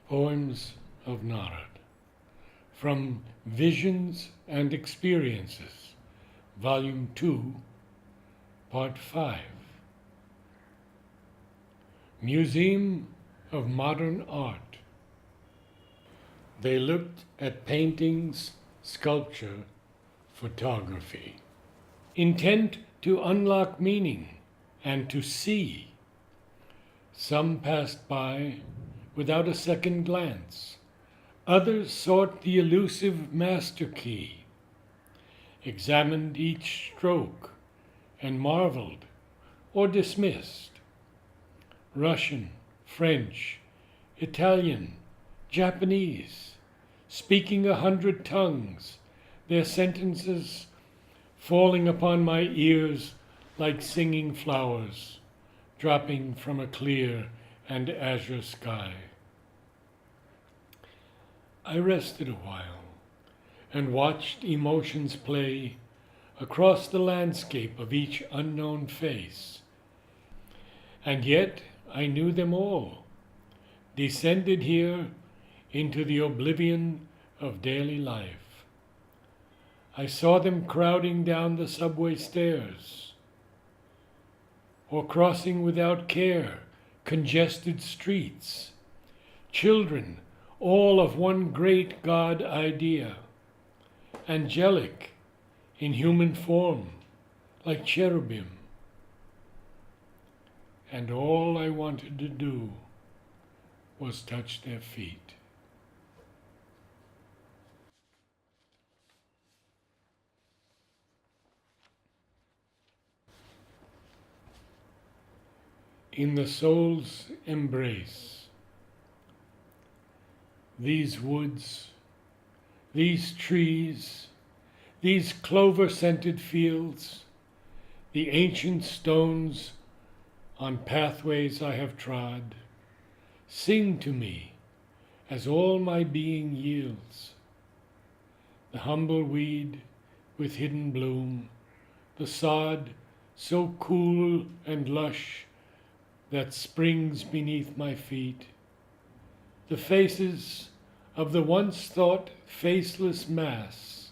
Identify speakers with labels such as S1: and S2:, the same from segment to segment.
S1: Poems of Narad, from Visions and Experiences, Volume 2, Part 5. Museum of Modern Art. They looked at paintings, sculpture, photography, intent to unlock meaning and to see. Some passed by without a second glance. Others sought the elusive master key, examined each stroke, and marveled or dismissed. Russian, French, Italian, Japanese, speaking 100 tongues, their sentences falling upon my ears like singing flowers, dropping from a clear and azure sky. I rested a while and watched emotions play across the landscape of each unknown face. And yet I knew them all, descended here into the oblivion of daily life. I saw them crowding down the subway stairs, or crossing without care congested streets. Children, all of one great God idea, angelic in human form, like cherubim. And all I wanted to do was touch their feet. In the soul's embrace, these woods, these trees, these clover-scented fields, the ancient stones on pathways I have trod, sing to me as all my being yields. The humble weed with hidden bloom, the sod so cool and lush that springs beneath my feet, the faces of the once thought faceless mass,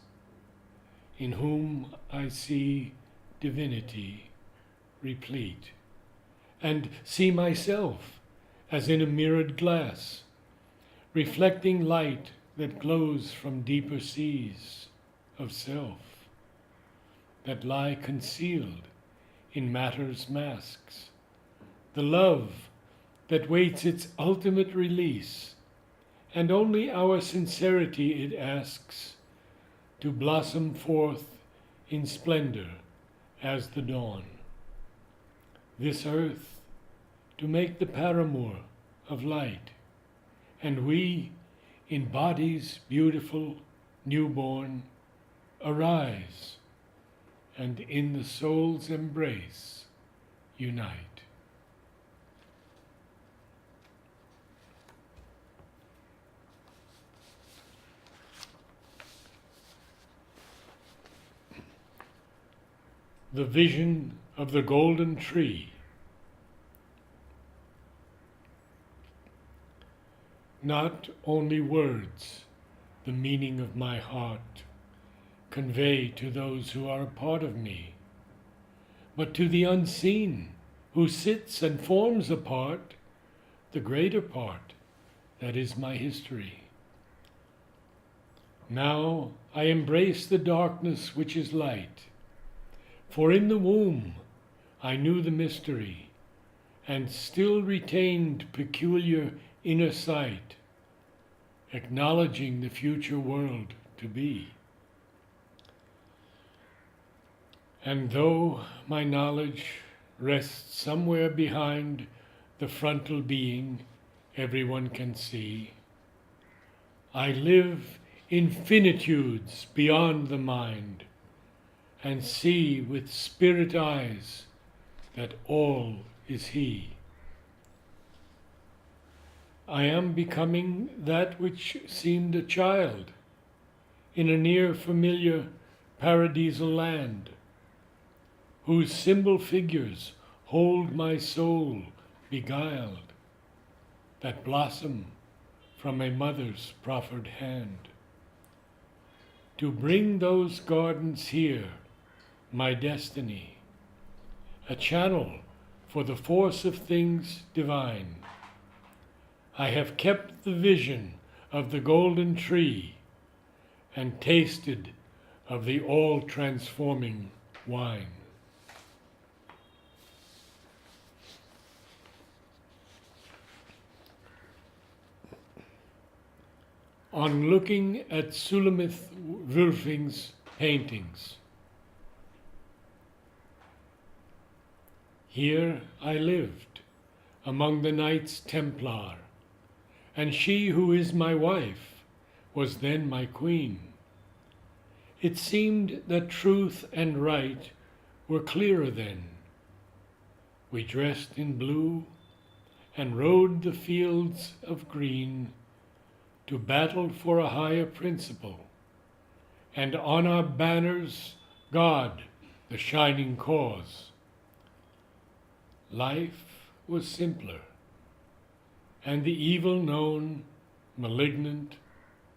S1: in whom I see divinity replete, and see myself as in a mirrored glass, reflecting light that glows from deeper seas of self, that lie concealed in matter's masks, the love that waits its ultimate release, and only our sincerity it asks to blossom forth in splendor as the dawn. This earth to make the paramour of light, and we, in bodies beautiful, newborn, arise, and in the soul's embrace unite. The vision of the golden tree. Not only words, the meaning of my heart, convey to those who are a part of me, but to the unseen, who sits and forms a part, the greater part, that is my history. Now I embrace the darkness which is light, for in the womb I knew the mystery, and still retained peculiar inner sight, acknowledging the future world to be. And though my knowledge rests somewhere behind the frontal being everyone can see, I live infinitudes beyond the mind, and see with spirit eyes that all is He. I am becoming that which seemed a child in a near familiar paradisal land, whose symbol figures hold my soul beguiled, that blossom from a mother's proffered hand. To bring those gardens here, my destiny, a channel for the force of things divine. I have kept the vision of the golden tree and tasted of the all-transforming wine. On looking at Sulamith Wulfing's paintings, here I lived among the Knights Templar, and she who is my wife was then my queen. It seemed that truth and right were clearer then. We dressed in blue and rode the fields of green to battle for a higher principle, and on our banners God, the shining cause. Life was simpler, and the evil known, malignant,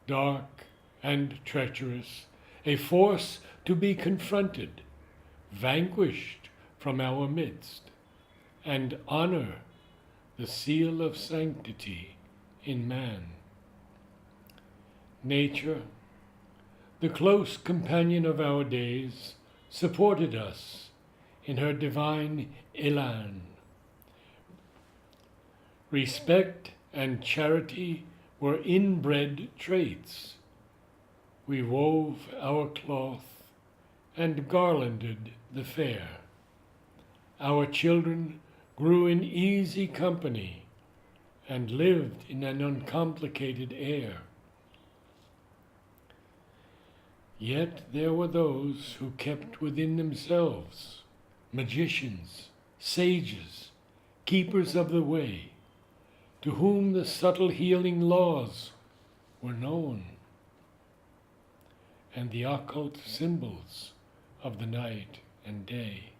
S1: dark, and treacherous, a force to be confronted, vanquished from our midst, and honor the seal of sanctity in man. Nature, the close companion of our days, supported us in her divine elan. Respect and charity were inbred traits. We wove our cloth and garlanded the fair. Our children grew in easy company and lived in an uncomplicated air. Yet there were those who kept within themselves, magicians, sages, keepers of the way, to whom the subtle healing laws were known, and the occult symbols of the night and day.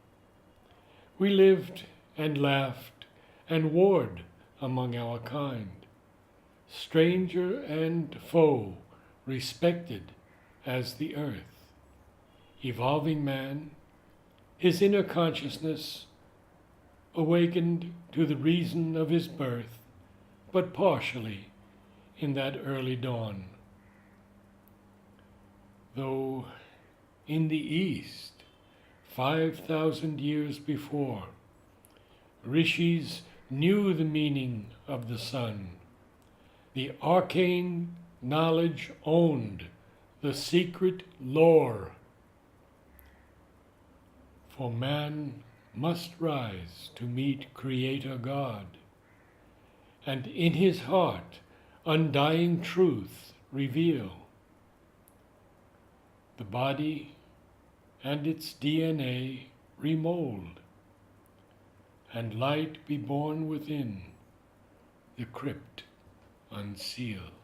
S1: We lived and laughed and warred among our kind, stranger and foe respected as the earth, evolving man, his inner consciousness awakened to the reason of his birth, but partially in that early dawn. Though in the East, 5,000 years before, rishis knew the meaning of the sun, the arcane knowledge owned the secret lore. For man must rise to meet Creator God, and in his heart undying truth reveal. The body and its DNA remold, and light be born within, the crypt unseal.